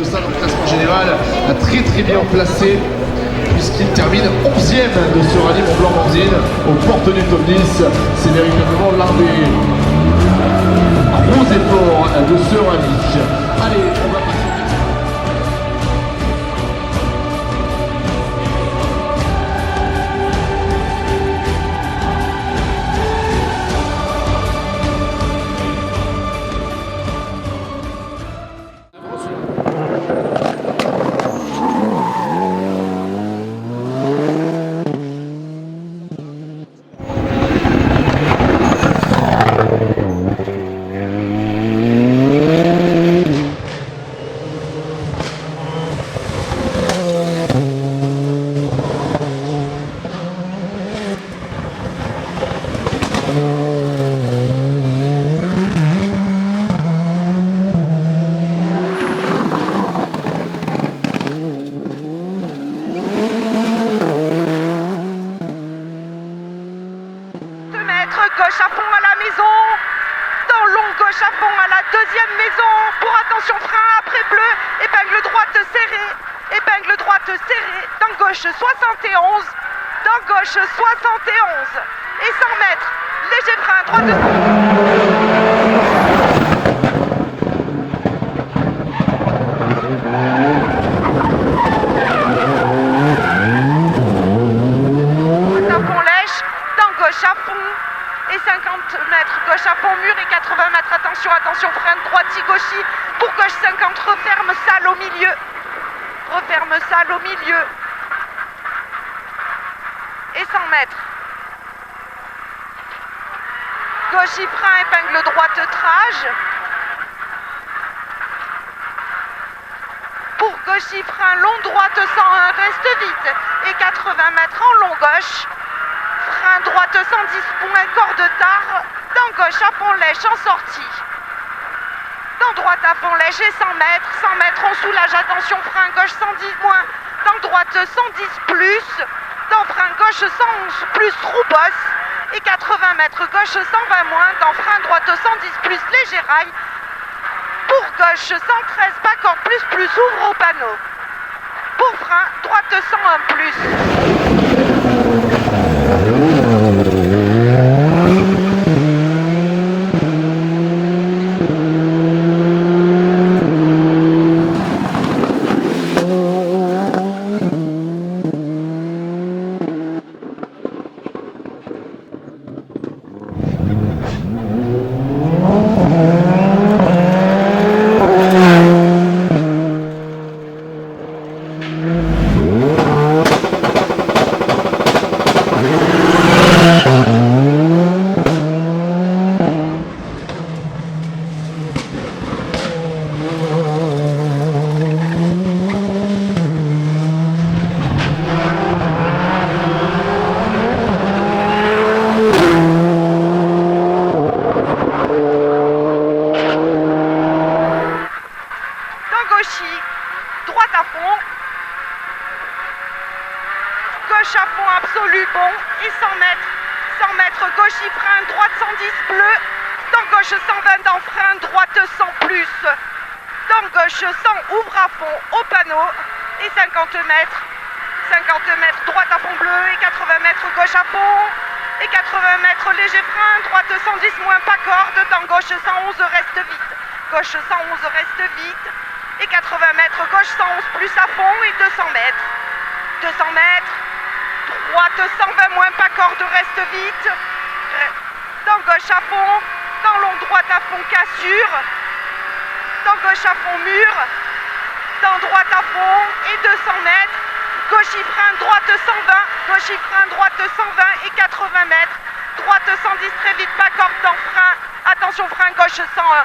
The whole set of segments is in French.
de ça dans le classement général, très bien placé, puisqu'il termine 11e de ce rallye Mont-Blanc-Manzine, aux portes du top 10. C'est véritablement l'un des gros efforts de ce rallye. Allez, on va passer. Gauche à fond à la maison, dans long gauche à fond à la deuxième maison, pour attention frein après bleu, épingle droite serrée, dans gauche 71, dans gauche 71, et 100 mètres, léger frein, droite de... Gauche à fond et 50 mètres, gauche à fond mur et 80 mètres, attention frein de droite, gauchis, pour gauche 50, referme salle au milieu, et 100 mètres, gauchis frein, épingle droite, trage, pour gauchis frein, long droite 101, reste vite, et 80 mètres en long gauche, frein droite 110 points, corde tard, dans gauche à fond lèche en sortie. Dans droite à fond lèche et 100 mètres on soulage, attention frein gauche 110 moins, dans droite 110 plus, dans frein gauche 111 plus roubosse, et 80 mètres gauche 120 moins, dans frein droite 110 plus léger rail, pour gauche 113 baccord plus ouvre au panneau. Pour frein droite 101 plus. Droite à fond, gauche à fond absolu bon, et 100 mètres, gauche frein, droite 110 bleu, dans gauche 120, dans frein, droite 100 plus, dans gauche 100, ouvre à fond au panneau, et 50 mètres, droite à fond bleu, et 80 mètres, gauche à fond, et 80 mètres, léger frein, droite 110 moins, pas corde, dans gauche 111, reste vite, gauche 111, reste vite, et 80 mètres, gauche 111 plus à fond, et 200 mètres, droite 120 moins, pas corde, reste vite, dans gauche à fond, dans long droite à fond, cassure, dans gauche à fond, mur, dans droite à fond, et 200 mètres, gauche frein, droite 120, et 80 mètres, droite 110 très vite, pas corde, dans frein, attention frein, gauche 101.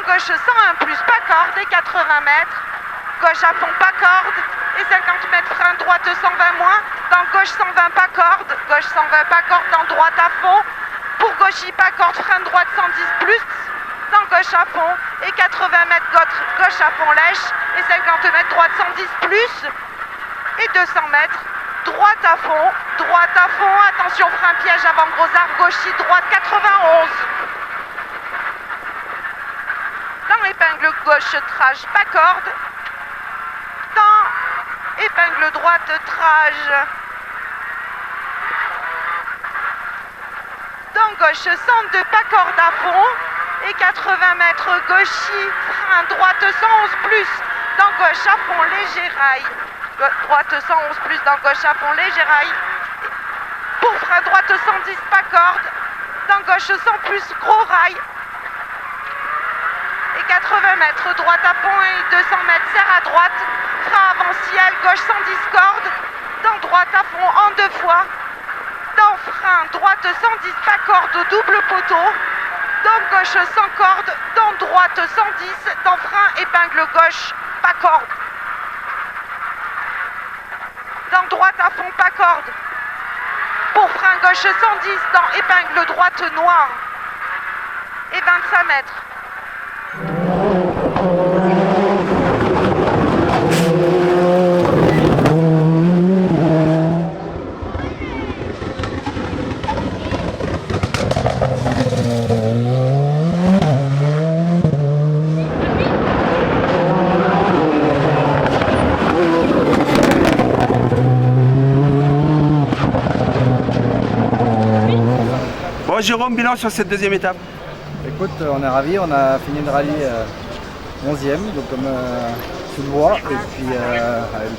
Gauche 101 plus, pas corde, et 80 mètres, gauche à fond, pas corde, et 50 mètres frein droite 120 moins, dans gauche 120 pas corde, gauche 120 pas corde, dans droite à fond, pour gauchis pas corde, frein droite 110 plus, dans gauche à fond, et 80 mètres gauche à fond lèche, et 50 mètres droite 110 plus, et 200 mètres droite à fond, attention frein piège avant gros arbre, gauchis droite 91. Dans épingle gauche trage pas corde, dans épingle droite trage, dans gauche 102 pas corde à fond, et 80 mètres gauchis, frein droite 111 plus, dans gauche à fond léger rail, droite 111 plus, dans gauche à fond léger rail, pour frein droite 110 pas corde, dans gauche 100 plus gros rail, et 80 mètres droite à fond et 200 mètres serre à droite, frein avant ciel, gauche 110 cordes, dans droite à fond en 2 fois, dans frein droite 110 pas corde double poteau, dans gauche 100 cordes, dans droite 110, dans frein épingle gauche pas corde, dans droite à fond pas corde, pour frein gauche 110, dans épingle droite noire, et 25 mètres. Bon, Jérôme, bilan sur cette deuxième étape. Écoute, on est ravis, on a fini le rallye 11e, donc comme tu le vois. Et puis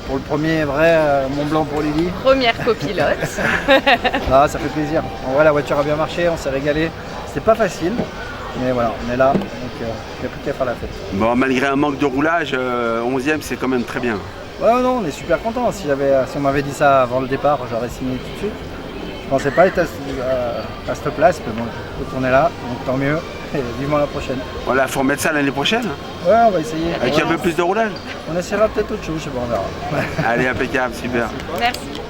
pour le premier vrai Mont Blanc pour Lily. Première copilote. Ah, ça fait plaisir. En vrai, la voiture a bien marché, on s'est régalé. C'était pas facile, mais voilà, on est là, donc il n'y a plus qu'à faire la fête. Bon, malgré un manque de roulage, 11e, c'est quand même très bien. Ouais, non, on est super contents. Si on m'avait dit ça avant le départ, j'aurais signé tout de suite. Je pensais pas être à cette place, mais bon, écoute, on est là, donc tant mieux. Et vivement la prochaine. Voilà, faut remettre ça l'année prochaine. Ouais, on va essayer. Avec un peu plus de roulage. On essaiera peut-être autre chose, je sais pas, on verra. Allez, impeccable, super. Merci.